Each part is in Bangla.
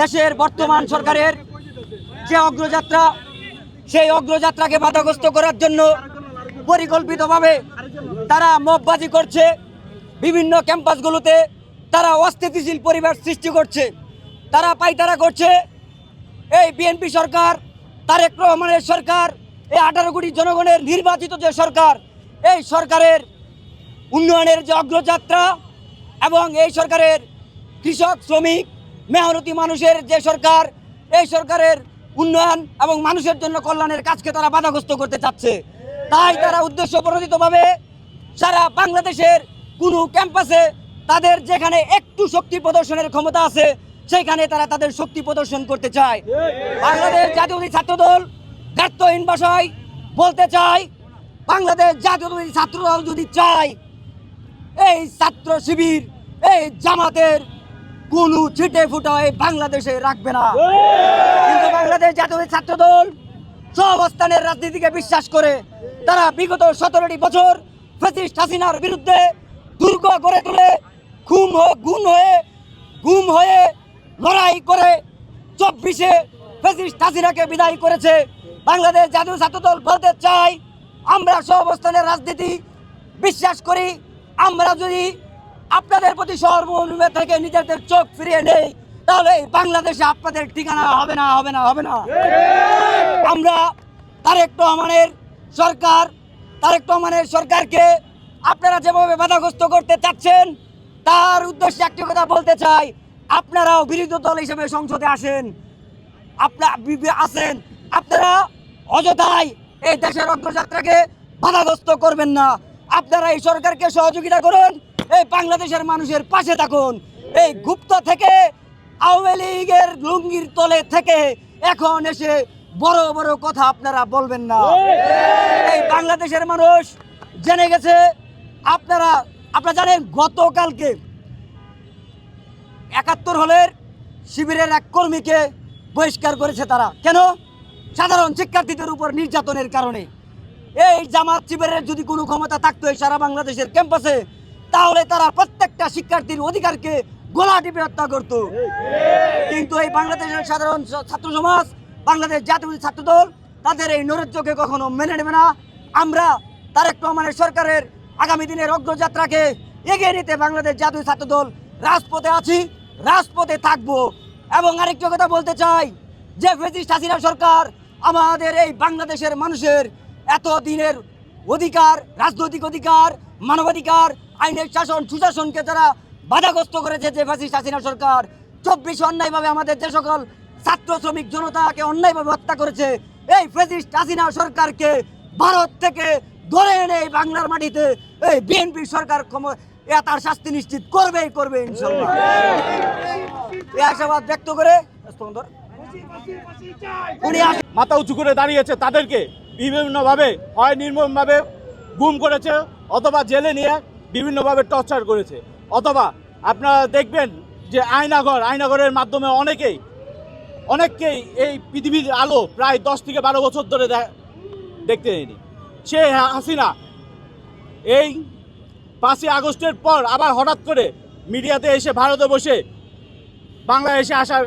দেশের বর্তমান সরকারের যে অগ্রযাত্রা, সেই অগ্রযাত্রাকে বাধাগ্রস্ত করার জন্য পরিকল্পিতভাবে তারা মববাজি করছে। বিভিন্ন ক্যাম্পাসগুলোতে তারা অস্থিতিশীল পরিবেশ সৃষ্টি করছে, তারা পায়তারা করছে। এই বিএনপি সরকার, তারেক রহমানের সরকার, এই 18 কোটি জনগণের নির্বাচিত যে সরকার, এই সরকারের উন্নয়নের যে অগ্রযাত্রা এবং এই সরকারের কৃষক, শ্রমিক, মেহনতি মানুষের যে সরকার, এই সরকারের উন্নয়ন এবং মানুষের জন্য কল্যাণের কাজকে তারা বাধাগ্রস্ত করতে চাচ্ছে। তাই তারা উদ্দেশ্য প্রণোদিতভাবে সারা বাংলাদেশের কোনো ক্যাম্পাসে তাদের যেখানে একটু শক্তি প্রদর্শনের ক্ষমতা আছে সেখানে তারা তাদের শক্তি প্রদর্শন করতে চায়। বাংলাদেশ জাতীয়তাবাদী ছাত্রদল ব্যর্থহীন ভাষায় বলতে চায়, বাংলাদেশ জাতীয়তাবাদী ছাত্রদল যদি চায় এই ছাত্র শিবির, এই জামাতের কোনো ছিটে ফুটায় বাংলাদেশে রাখবে না। কিন্তু বাংলাদেশ জাতীয়তাবাদী ছাত্রদল সহাবস্থানের রাজনীতিকে বিশ্বাস করে তারা বিগত 17টি বছর ফ্যাসিস্ট হাসিনার বিরুদ্ধে দুর্গ গড়ে তুলে গুম হয়ে লড়াই করে 24-এ ফ্যাসিস্ট হাসিনাকে বিদায় করেছে। বাংলাদেশ জাতীয় ছাত্রদল বলতে চাই, আমরা সহাবস্থানের রাজনীতি বিশ্বাস করি। আমরা যদি আপনাদের প্রতি সর্বনিম্ন থেকে নিজেদের চোখ ফিরিয়ে নেই তাহলে বাংলাদেশে আপনাদের ঠিকানা হবে না। আমরা তারেক রহমানের সরকারকে আপনারা যেভাবে বাধাগ্রস্ত করতে চাচ্ছেন তার উদ্দেশ্যে একটি কথা বলতে চাই, আপনারাও বিরোধী দল হিসেবে সংসদে আপনারা অযথাই এই দেশের অগ্রযাত্রাকে বাধাগ্রস্ত করবেন না। আপনারা এই সরকারকে সহযোগিতা করুন, এই বাংলাদেশের মানুষের পাশে থাকুন। এই গুপ্ত থেকে আওয়ামী লীগের লুঙ্গির তলে থেকে এখন এসে বড় বড় কথা আপনারা বলবেন না। এই বাংলাদেশের মানুষ জেনে গেছে। আপনারা জানেন গতকালকে 71 হলের শিবিরের এক কর্মীকে বহিষ্কার করেছে তারা। কেন? সাধারণ শিক্ষার্থীদের উপর নির্যাতনের কারণে। এই জামাত শিবিরের যদি কোনো ক্ষমতা থাকতো এই সারা বাংলাদেশের ক্যাম্পাসে, তাহলে তারা প্রত্যেকটা শিক্ষার্থীর অধিকারকে গলা টিপে হত্যা করত। কিন্তু এই বাংলাদেশের সাধারণ ছাত্র সমাজ, বাংলাদেশ জাতীয় ছাত্রদল তাদের এই নৈরাজ্যকে কখনো মেনে নেবে না। আমরা তারেক রহমানের সরকারের আগামী দিনের অগ্রযাত্রাকে এগিয়ে নিতে বাংলাদেশ জাতীয় ছাত্রদল রাজপথে আছি, রাজপথে থাকবো। এবং আরেকটি কথা বলতে চাই যে ফ্যাসিস্ট হাসিনা সরকার আমাদের এই বাংলাদেশের মানুষের এত দিনের অধিকার, রাজনৈতিক অধিকার, মানবাধিকার, আইনের শাসন, সুশাসনকে যারা বাধাগ্রস্ত করেছে, যে ফ্যাসিস্ট হাসিনা সরকার 24 অন্যায়ভাবে আমাদের যে সকল ছাত্র শ্রমিক জনতাকে অন্যায়ভাবে হত্যা করেছে, এই ফ্যাসিস্ট হাসিনা সরকারকে ভারত থেকে ধরে এনে এই বাংলার মাটিতে এই বিএনপি সরকার তার শাস্তি নিশ্চিত করবে ইনশাআল্লাহ। এই আশাবাদ ব্যক্ত করে মাথা উঁচু করে দাঁড়িয়েছে, তাদেরকে বিভিন্নভাবে হয় নির্মমভাবে গুম করেছে অথবা জেলে নিয়ে বিভিন্নভাবে টর্চার করেছে। অথবা আপনারা দেখবেন যে আয়নাঘরের মাধ্যমে অনেককেই এই পৃথিবীর আলো প্রায় 10 থেকে 12 বছর ধরে দেখতে নেয়নি। সে হাসিনা এই 5ই আগস্টের পর আবার হঠাৎ করে মিডিয়াতে এসে ভারতে বসে বাংলাদেশে আসার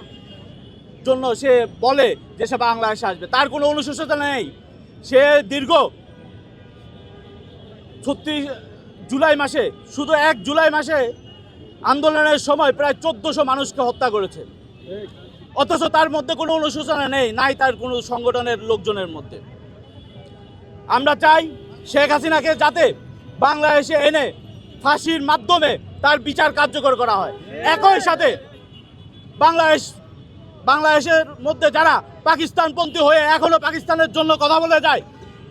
জন্য সে বলে যে সে বাংলাদেশে আসবে। তার কোনো অনুশোচনা নেই। সে দীর্ঘ 36 জুলাই মাসে, শুধু 1 জুলাই মাসে আন্দোলনের সময় প্রায় 1400 মানুষকে হত্যা করেছে। অথচ তার মধ্যে কোনো অনুশোচনা নাই তার কোনো সংগঠনের লোকজনের মধ্যে। আমরা চাই শেখ হাসিনাকে যাতে বাংলাদেশে এনে ফাঁসির মাধ্যমে তার বিচার কার্যকর করা হয়। একই সাথে বাংলাদেশের মধ্যে যারা পাকিস্তানপন্থী হয়ে এখনো পাকিস্তানের জন্য কথা বলে যায়,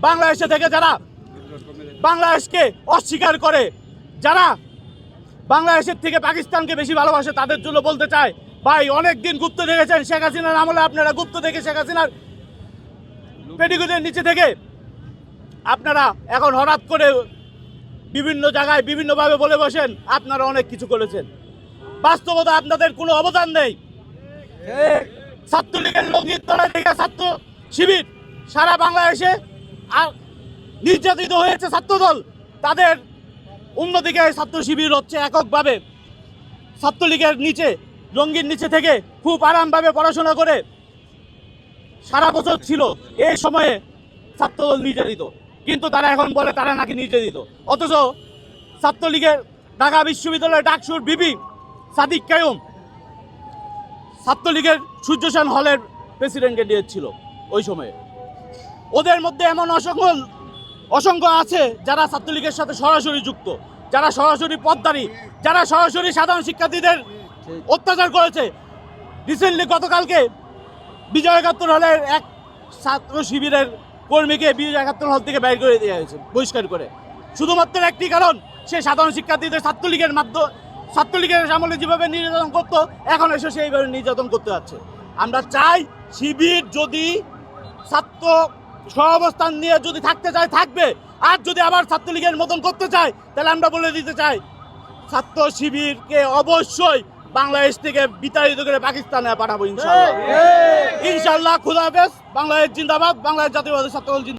বাংলাদেশে থেকে যারা বাংলাদেশকে অস্বীকার করে, যারা বাংলাদেশের থেকে পাকিস্তানকে বেশি ভালোবাসে, তাদের জন্য বলতে চাই, ভাই অনেক দিন গুপ্ত দেখেছেন শেখ হাসিনার আমলে। আপনারা গুপ্ত দেখে শেখ হাসিনার পেটিকোটের নিচে থেকে আপনারা এখন হঠাৎ করে বিভিন্ন জায়গায় বিভিন্নভাবে বলে বসেন আপনারা অনেক কিছু করেছেন। বাস্তবতা আপনাদের কোনো অবদান নেই। ছাত্রলীগের লঙ্গির তলায় থেকে ছাত্র শিবির সারা বাংলাদেশে নির্যাতিত হয়েছে ছাত্রদল, তাদের অন্যদিকে ছাত্র শিবির হচ্ছে এককভাবে ছাত্রলীগের নিচে লঙ্গির নিচে থেকে খুব আরামভাবে পড়াশোনা করে সারা বছর ছিল। এই সময়ে ছাত্রদল নির্যাতিত, কিন্তু তারা এখন বলে তারা নাকি নির্যাতিত। অথচ ছাত্রলীগের ঢাকা বিশ্ববিদ্যালয়ের ডাকসুর বিবি সাদিক কায়ুম ছাত্রলীগের সূর্যসেন হলের প্রেসিডেন্ট ক্যান্ডিডেট ছিল ওই সময়ে। ওদের মধ্যে এমন অসংখ্য আছে যারা ছাত্রলীগের সাথে সরাসরি যুক্ত, যারা সরাসরি পথধারী, যারা সরাসরি সাধারণ শিক্ষার্থীদের অত্যাচার করেছে। রিসেন্টলি গতকালকে বিজয় একাত্তর হলের এক ছাত্র শিবিরের কর্মীকে বিজয় একাত্তর হল থেকে বের করে দেওয়া হয়েছে, বহিষ্কার করে, শুধুমাত্র একটি কারণ, সে সাধারণ শিক্ষার্থীদের ছাত্রলীগের আমলে যেভাবে নির্যাতন করতো এখন এসে সেইভাবে নির্যাতন করতে যাচ্ছে। আমরা চাই শিবির যদি ছাত্র সহাবস্থান নিয়ে যদি থাকতে চায় থাকবে, আর যদি আবার ছাত্রলীগের মতন করতে চায় তাহলে আমরা বলে দিতে চাই ছাত্র শিবিরকে অবশ্যই বাংলাদেশ থেকে বিতাড়িত করে পাকিস্তানে পাঠাবো ইনশাআল্লাহ। ইনশাআল্লাহ, খুদা হাফেজ। বাংলাদেশ জিন্দাবাদ, বাংলাদেশ জাতীয়বাদী ছাত্রদল জিন্দাবাদ।